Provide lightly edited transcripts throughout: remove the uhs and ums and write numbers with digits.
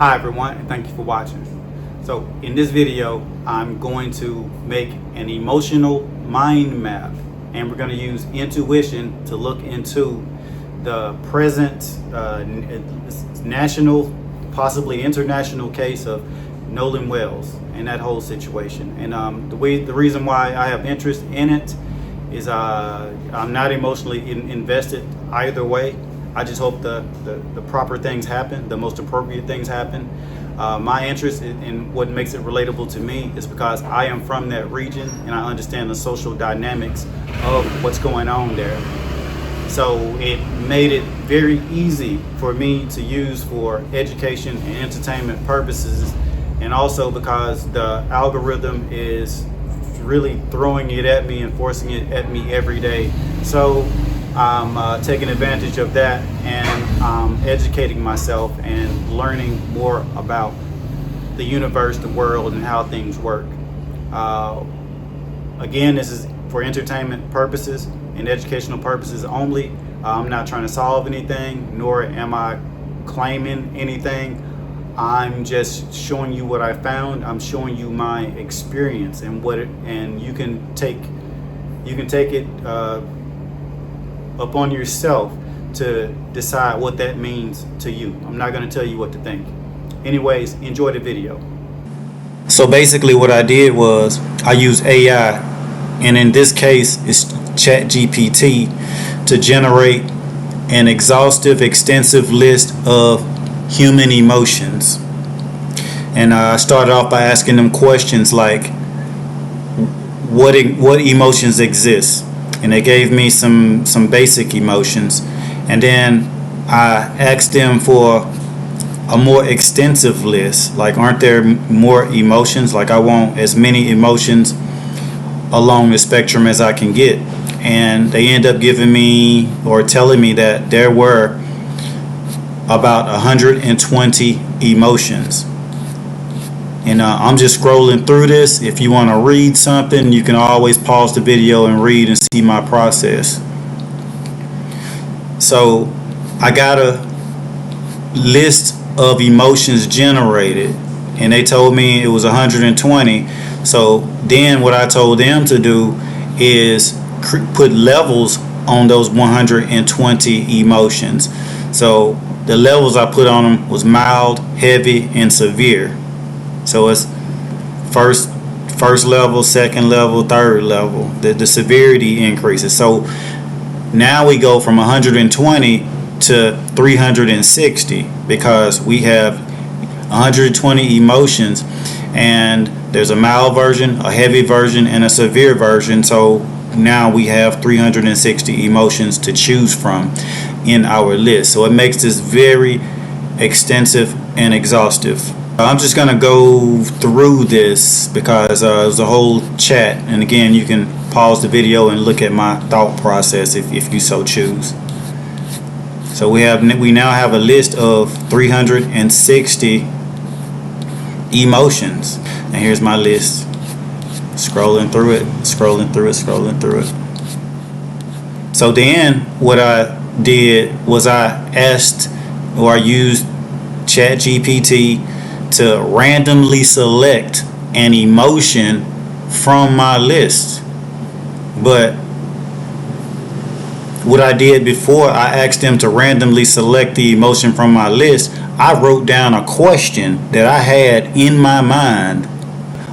Hi everyone, and thank you for watching. So in this video, I'm going to make an emotional mind map, and we're going to use intuition to look into the present national, possibly international case of Nolan Wells and that whole situation. And the reason why I have interest in it is I'm not emotionally invested either way. I just hope the proper things happen, the most appropriate things happen. My interest in what makes it relatable to me is because I am from that region and I understand the social dynamics of what's going on there. So it made it very easy for me to use for education and entertainment purposes, and also because the algorithm is really throwing it at me and forcing it at me every day. So I'm taking advantage of that and educating myself and learning more about the universe, the world, and how things work. Again, this is for entertainment purposes and educational purposes only. I'm not trying to solve anything, nor am I claiming anything. I'm just showing you what I found. I'm showing you my experience and and you can take it upon yourself to decide what that means to you. I'm not going to tell you what to think. Anyways, enjoy the video. So basically what I did was I used AI, and in this case it's ChatGPT, to generate an exhaustive, extensive list of human emotions. And I started off by asking them questions like, what emotions exist? And they gave me some basic emotions, and then I asked them for a more extensive list, like, aren't there more emotions? Like, I want as many emotions along the spectrum as I can get. And they end up giving me or telling me that there were about 120 emotions. And I'm just scrolling through this. If you want to read something, you can always pause the video and read and see my process. So I got a list of emotions generated, and they told me it was 120. So then what I told them to do is put levels on those 120 emotions. So the levels I put on them was mild, heavy, and severe. So it's first level, second level, third level. The severity increases. So now we go from 120 to 360 because we have 120 emotions, and there's a mild version, a heavy version, and a severe version. So now we have 360 emotions to choose from in our list. So it makes this very extensive and exhaustive. I'm just going to go through this because it was a whole chat, and again, you can pause the video and look at my thought process if you so choose. So we now have a list of 360 emotions, and here's my list. Scrolling through it. So then what I did was I used ChatGPT to randomly select an emotion from my list. But what I did before I asked them to randomly select the emotion from my list, I wrote down a question that I had in my mind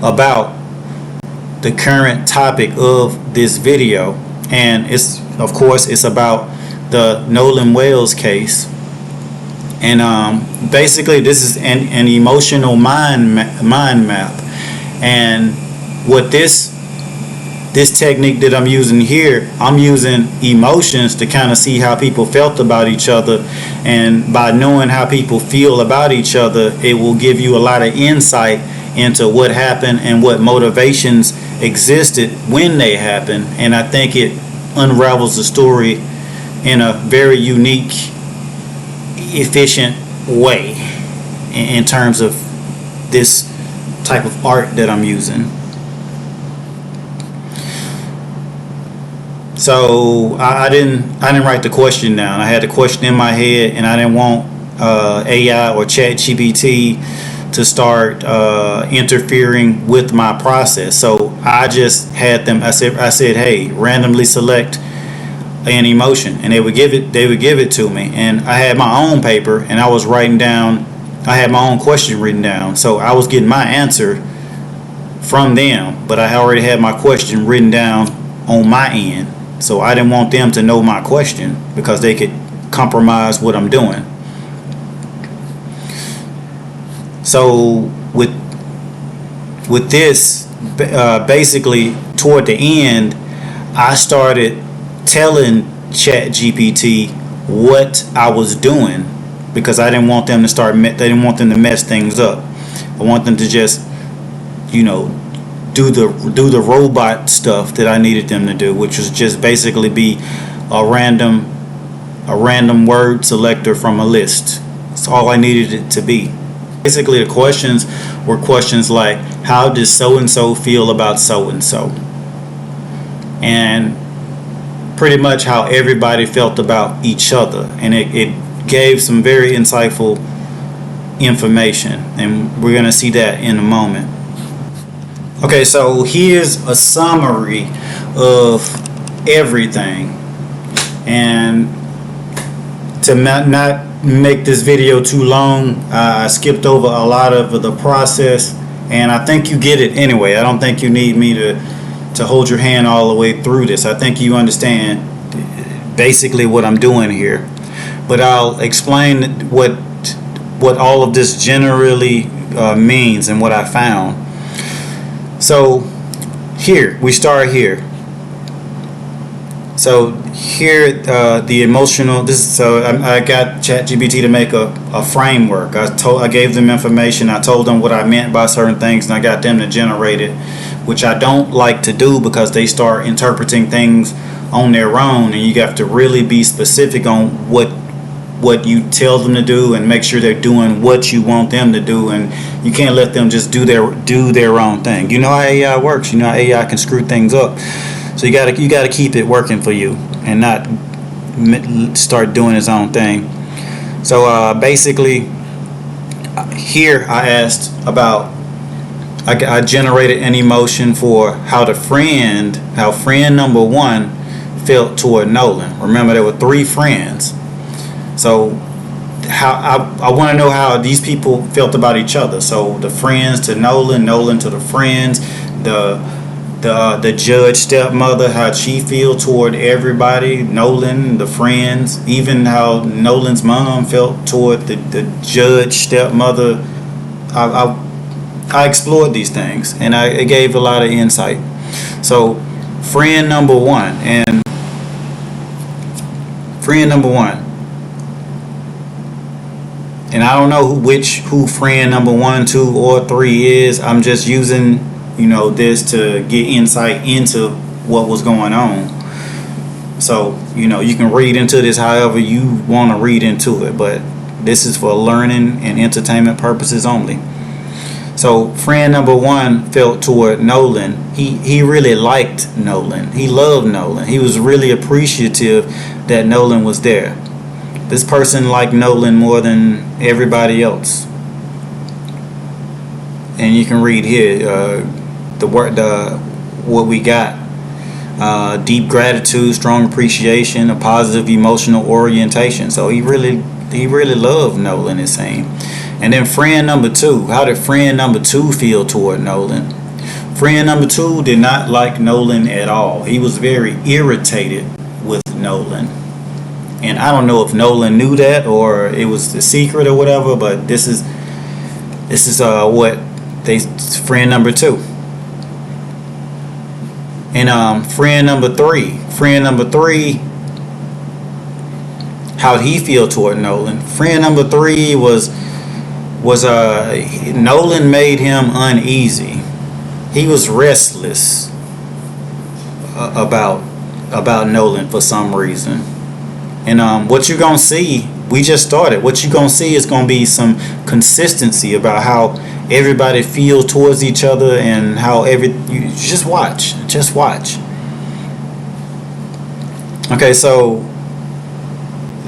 about the current topic of this video, and it's about the Nolan Wells case. And basically this is an emotional mind map, and what this technique that I'm using here, I'm using emotions to kind of see how people felt about each other, and by knowing how people feel about each other, it will give you a lot of insight into what happened and what motivations existed when they happened. And I think it unravels the story in a very unique, efficient way in terms of this type of art that I'm using. So I didn't write the question down. I had the question in my head, and I didn't want AI or ChatGPT to start interfering with my process. So I just had them. I said, hey, randomly select an emotion, and they would give it to me. And I had my own paper, and I was writing down. I had my own question written down, so I was getting my answer from them, but I already had my question written down on my end. So I didn't want them to know my question because they could compromise what I'm doing. So with this, basically toward the end, I started telling ChatGPT what I was doing because I didn't want them to mess things up. I want them to just, do the robot stuff that I needed them to do, which was just basically be a random word selector from a list. That's all I needed it to be. Basically, the questions were questions like, how does so and so feel about so and so, and pretty much how everybody felt about each other, and it gave some very insightful information, and we're going to see that in a moment. Okay, so here's a summary of everything, and to not make this video too long, I skipped over a lot of the process, and I think you get it anyway. I don't think you need me to hold your hand all the way through this. I think you understand basically what I'm doing here, but I'll explain what all of this generally means and what I found. So here we start here. So here, the emotional. I got ChatGPT to make a framework. I gave them information. I told them what I meant by certain things, and I got them to generate it, which I don't like to do because they start interpreting things on their own, and you have to really be specific on what you tell them to do and make sure they're doing what you want them to do, and you can't let them just do their own thing. You know how AI works. You know how AI can screw things up. So you gotta keep it working for you and not start doing its own thing. So basically, here I asked about. I generated an emotion for how friend number one felt toward Nolan. Remember, there were 3 friends. So I want to know how these people felt about each other. So the friends to Nolan, Nolan to the friends, the judge stepmother, how she feel toward everybody, Nolan, the friends, even how Nolan's mom felt toward the judge stepmother. I explored these things, and it gave a lot of insight. So friend number one, and I don't know who friend number 1, 2, or 3 is. I'm just using this to get insight into what was going on. So you can read into this however you want to read into it, but this is for learning and entertainment purposes only. So friend number 1 felt toward Nolan. He really liked Nolan. He loved Nolan. He was really appreciative that Nolan was there. This person liked Nolan more than everybody else. And you can read here what we got. Deep gratitude, strong appreciation, a positive emotional orientation. So he really loved Nolan, it's saying. And then friend number 2. How did friend number 2 feel toward Nolan? Friend number 2 did not like Nolan at all. He was very irritated with Nolan. And I don't know if Nolan knew that or it was a secret or whatever, but this is what friend number 2. And friend number 3. Friend number 3, how'd he feel toward Nolan? Friend number 3 was Nolan made him uneasy. He was restless about Nolan for some reason. And what you're gonna see, we just started. What you're gonna see is gonna be some consistency about how everybody feels towards each other and how you just watch.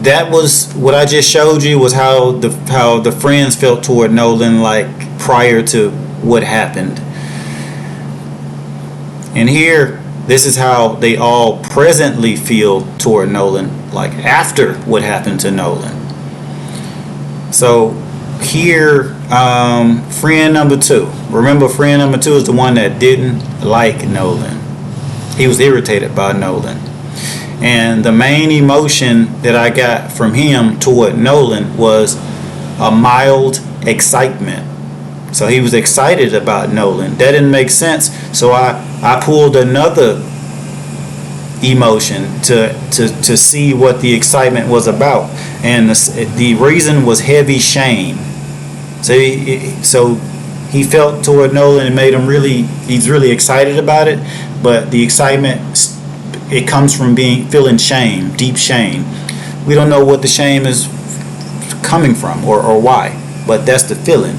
that was what I just showed you, was how the friends felt toward Nolan, like prior to what happened. And here, this is how they all presently feel toward Nolan, like after what happened to Nolan. So here, friend number 2. Remember, friend number 2 is the one that didn't like Nolan. He was irritated by Nolan. And the main emotion that I got from him toward Nolan was a mild excitement. So he was excited about Nolan. That didn't make sense. So I pulled another emotion to see what the excitement was about. And the reason was heavy shame. So he felt toward Nolan and made him he's really excited about it. But the excitement, it comes from feeling shame, deep shame. We don't know what the shame is coming from or why, but that's the feeling.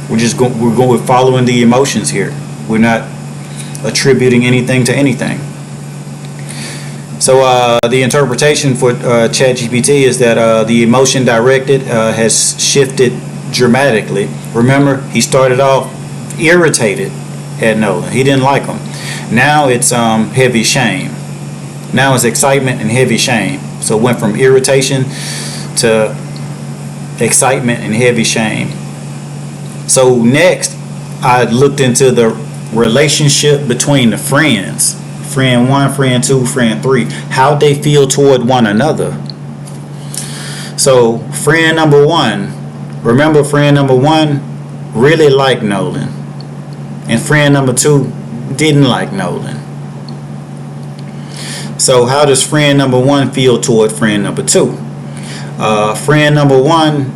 We're following the emotions here. We're not attributing anything to anything. So the interpretation for ChatGPT is that the emotion directed has shifted dramatically. Remember, he started off irritated at Nolan. He didn't like him. Now it's heavy shame. Now it's excitement and heavy shame. So it went from irritation to excitement and heavy shame. So next, I looked into the relationship between the friends. Friend 1, friend 2, friend 3. How they feel toward one another. So friend number 1. Remember, friend number 1 really liked Nolan. And friend number 2 didn't like Nolan. So how does friend number 1 feel toward friend number 2? Friend number 1,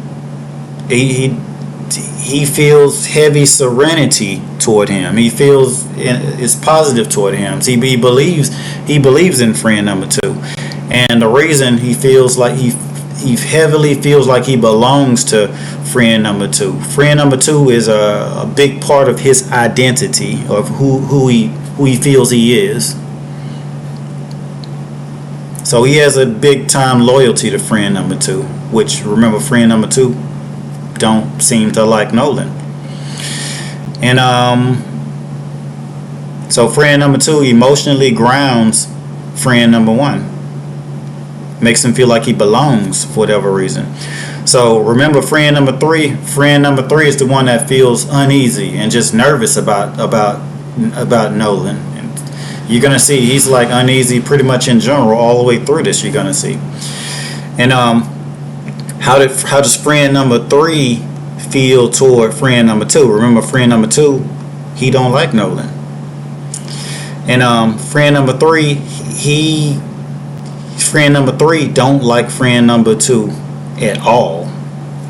he feels heavy serenity toward him. He feels it's positive toward him. He believes in friend number 2, and the reason he feels like he heavily feels like he belongs to friend number 2. Friend number 2 is a big part of his identity, of who he feels he is. So he has a big time loyalty to friend number 2, which, remember, friend number 2 don't seem to like Nolan. And so friend number 2 emotionally grounds friend number 1, makes him feel like he belongs for whatever reason. So remember, friend number 3 is the one that feels uneasy and just nervous about Nolan. And you're gonna see he's like uneasy pretty much in general all the way through this. You're gonna see. And how does friend number 3 feel toward friend number 2? Remember, friend number 2, he don't like Nolan. And friend number 3, friend number 3 don't like friend number 2 at all.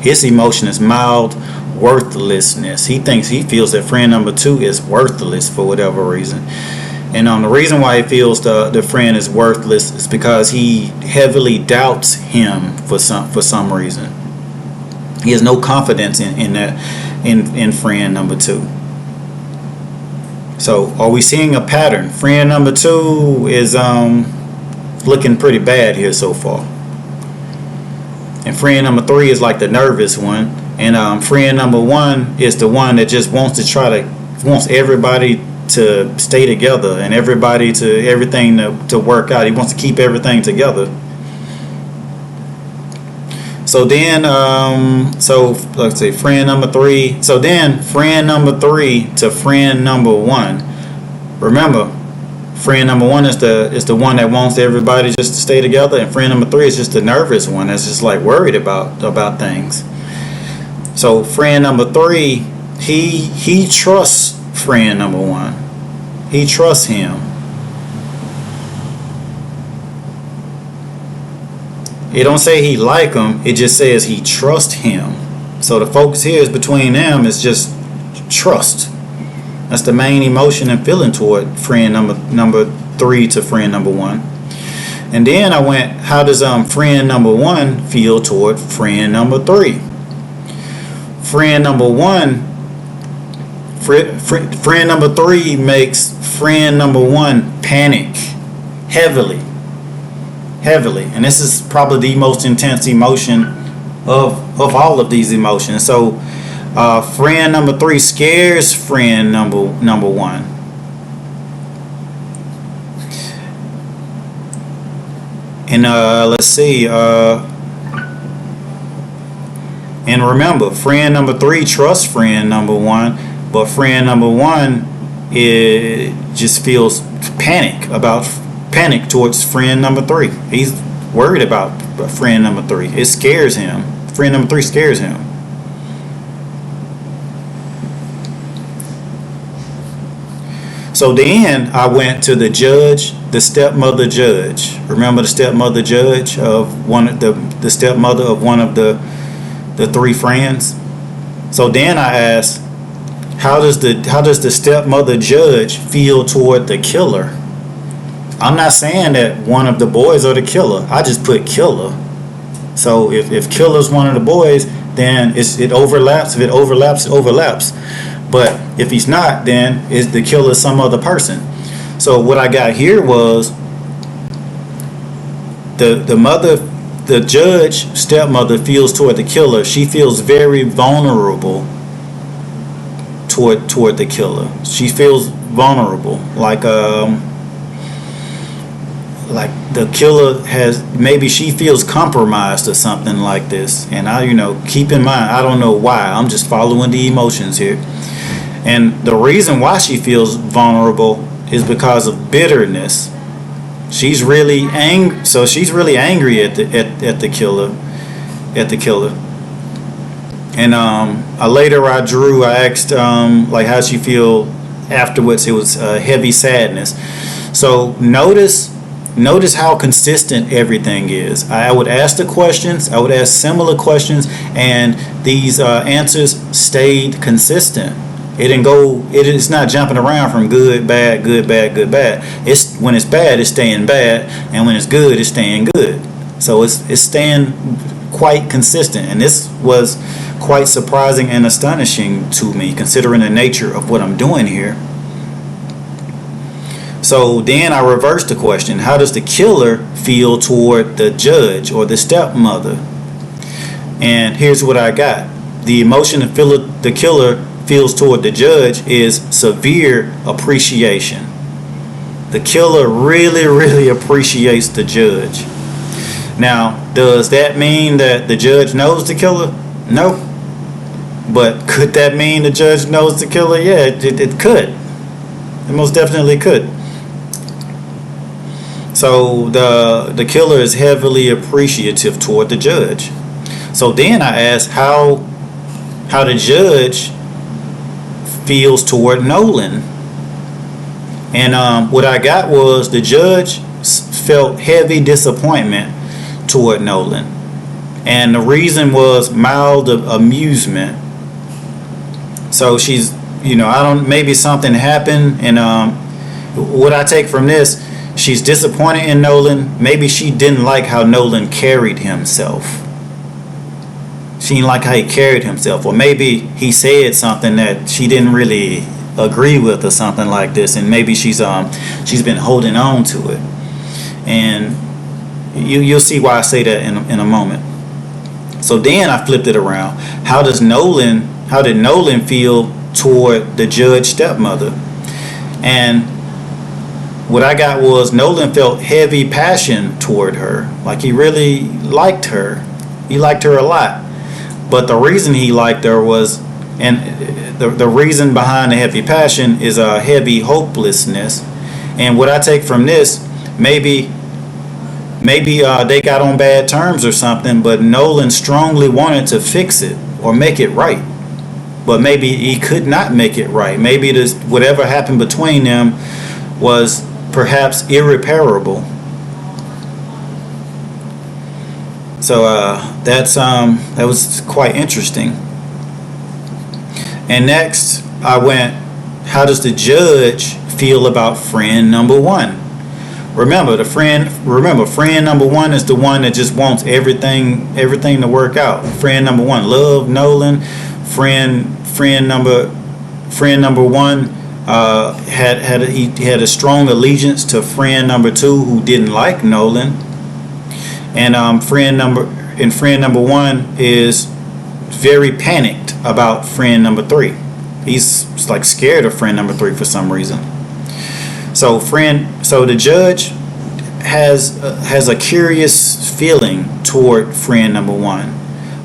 His emotion is mild worthlessness. He feels that friend number 2 is worthless for whatever reason. And the reason why he feels the friend is worthless is because he heavily doubts him for some reason. He has no confidence in friend number 2. So are we seeing a pattern? Friend number 2 is looking pretty bad here so far. And friend number 3 is like the nervous one. And friend number 1 is the one that just wants everybody to stay together and everything to work out. He wants to keep everything together. So then, let's say friend number 3. So then, friend number 3 to friend number 1. Remember, friend number 1 is the one that wants everybody just to stay together, and friend number 3 is just the nervous one that's just like worried about things. So friend number 3, he trusts friend number 1. He trusts him. It don't say he like him. It just says he trusts him. So the focus here is between them is just trust. That's the main emotion and feeling toward friend number 3 to friend number 1. And then I went, how does friend number 1 feel toward friend number 3? Friend number 1. Friend number 3 makes friend number 1 panic heavily. heavily, and this is probably the most intense emotion of all of these emotions. So friend number 3 scares friend number 1. And let's see, and remember, friend number 3 trusts friend number 1, but friend number 1 just feels panic towards friend number 3. He's worried about friend number 3. It scares him. Friend number 3 scares him. So then I went to the judge, the stepmother judge. Remember the stepmother judge of the stepmother of one of the 3 friends. So then I asked, how does the stepmother judge feel toward the killer? I'm not saying that one of the boys are the killer. I just put killer. So if killer's one of the boys, then it overlaps. If it overlaps, it overlaps. But if he's not, then is the killer some other person? So what I got here was the judge stepmother feels toward the killer. She feels very vulnerable toward the killer. She feels vulnerable, like the killer maybe she feels compromised or something like this. And keep in mind, I don't know why. I'm just following the emotions here. And the reason why she feels vulnerable is because of bitterness. She's really angry. So she's really angry at the killer. And later I asked how she feel afterwards. It was heavy sadness. So notice how consistent everything is. I would ask the questions. I would ask similar questions, and these answers stayed consistent. It didn't go. It's not jumping around from good, bad, good, bad, good, bad. It's when it's bad, it's staying bad, and when it's good, it's staying good. So it's staying quite consistent, and this was quite surprising and astonishing to me, considering the nature of what I'm doing here. So then I reversed the question: how does the killer feel toward the judge or the stepmother? And here's what I got: the emotion the killer feels toward the judge is severe appreciation. The killer really, really appreciates the judge. Now, does that mean that the judge knows the killer? No. But could that mean the judge knows the killer? Yeah, it could. It most definitely could. So the killer is heavily appreciative toward the judge. So then I asked how the judge feels toward Nolan. And what I got was the judge felt heavy disappointment toward Nolan. And the reason was mild amusement. So she's, maybe something happened. And what I take from this, she's disappointed in Nolan. Maybe she didn't like how Nolan carried himself. She didn't like how he carried himself. Or maybe he said something that she didn't really agree with or something like this. And maybe she's been holding on to it. And you'll see why I say that in a moment. So then I flipped it around. How did Nolan feel toward the judge stepmother? And what I got was Nolan felt heavy passion toward her. Like he really liked her. He liked her a lot. But the reason he liked her was, and the reason behind the heavy passion is a heavy hopelessness. And what I take from this, maybe they got on bad terms or something, but Nolan strongly wanted to fix it or make it right. But maybe he could not make it right. Maybe whatever happened between them was perhaps irreparable. So that was quite interesting. And next I went, how does the judge feel about friend number 1? Remember, friend number 1 is the one that just wants everything to work out. Friend number 1 loved Nolan. Friend number 1 had a strong allegiance to friend number 2 who didn't like Nolan. And friend number one is very panicked about friend number three. He's like scared of friend number three for some reason. So the judge has a curious feeling toward friend number one,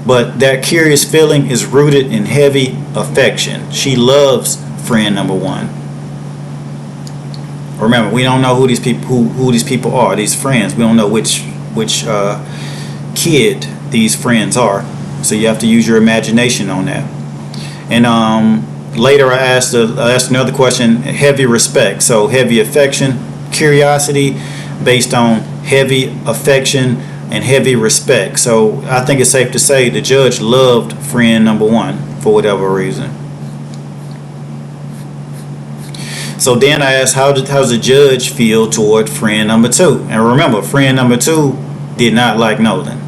but that curious feeling is rooted in heavy affection. She loves friend number one. Remember, we don't know who these people are. These friends, we don't know which kid these friends are. So you have to use your imagination on that. And later I asked another question: heavy respect. So heavy affection, curiosity, based on heavy affection and heavy respect. So I think it's safe to say the judge loved friend number one for whatever reason. So then I asked, how does the judge feel toward friend number two? And remember, friend number two did not like Nolan.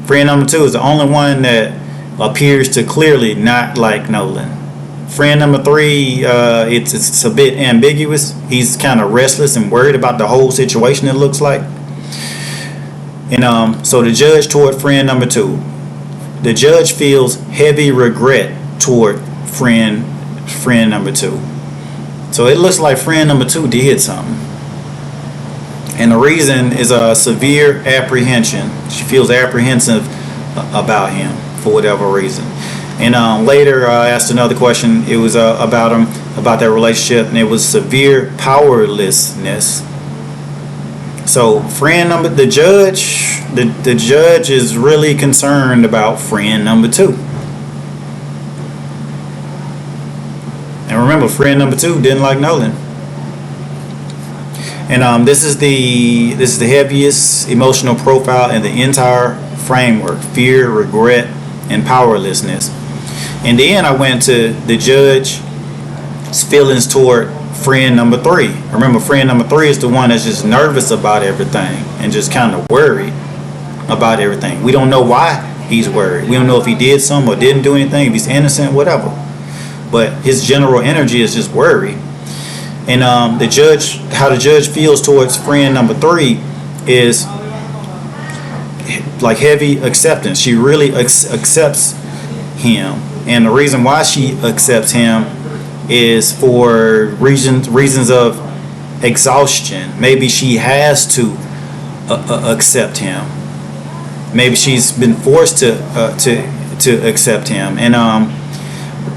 Friend number two is the only one that appears to clearly not like Nolan. Friend number three, it's a bit ambiguous. He's kind of restless and worried about the whole situation, it looks like. And so the judge toward friend number two, the judge feels heavy regret toward friend number two. So it looks like friend number two did something. And the reason is a severe apprehension. She feels apprehensive about him for whatever reason. And later I asked another question. It was about their relationship, and it was severe powerlessness. So the judge is really concerned about friend number two. And remember, friend number two didn't like Nolan. And this is the heaviest emotional profile in the entire framework: fear, regret, and powerlessness. And then I went to the judge's feelings toward friend number three. Remember, friend number three is the one that's just nervous about everything and just kind of worried about everything. We don't know why he's worried. We don't know if he did something or didn't do anything, if he's innocent, whatever. But his general energy is just worry. And how the judge feels towards friend number three is like heavy acceptance. She really accepts him, and the reason why she accepts him is for reasons of exhaustion. Maybe she has to accept him. Maybe she's been forced to accept him. And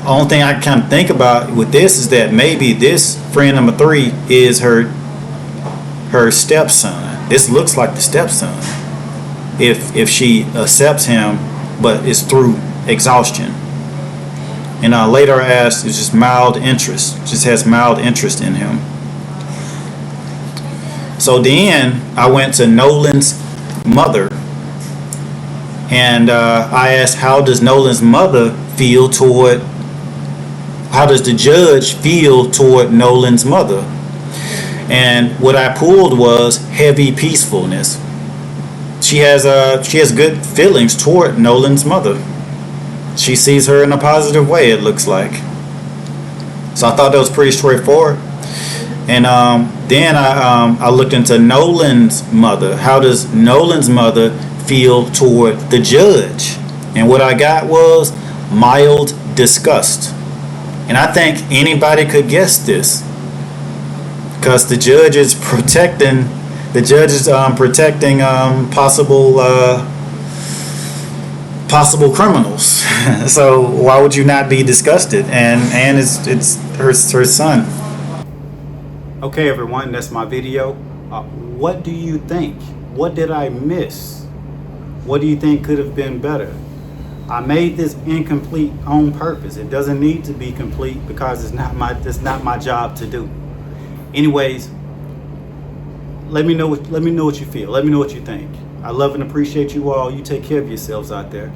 only thing I kind of think about with this is that maybe this friend number three is her stepson. This looks like the stepson. If she accepts him, but it's through exhaustion. And later I asked, it's just mild interest. Just has mild interest in him. So then I went to Nolan's mother, and I asked, how does Nolan's mother feel toward? How does the judge feel toward Nolan's mother? And what I pulled was heavy peacefulness. She has good feelings toward Nolan's mother. She sees her in a positive way, it looks like. So I thought that was pretty straightforward. And then I looked into Nolan's mother. How does Nolan's mother feel toward the judge? And what I got was mild disgust. And I think anybody could guess this, because the judge is protecting possible criminals. So why would you not be disgusted? And it's her son. Okay, everyone, that's my video. What do you think? What did I miss? What do you think could have been better? I made this incomplete on purpose. It doesn't need to be complete because it's not my job to do. Anyways, let me know what you feel. Let me know what you think. I love and appreciate you all. You take care of yourselves out there.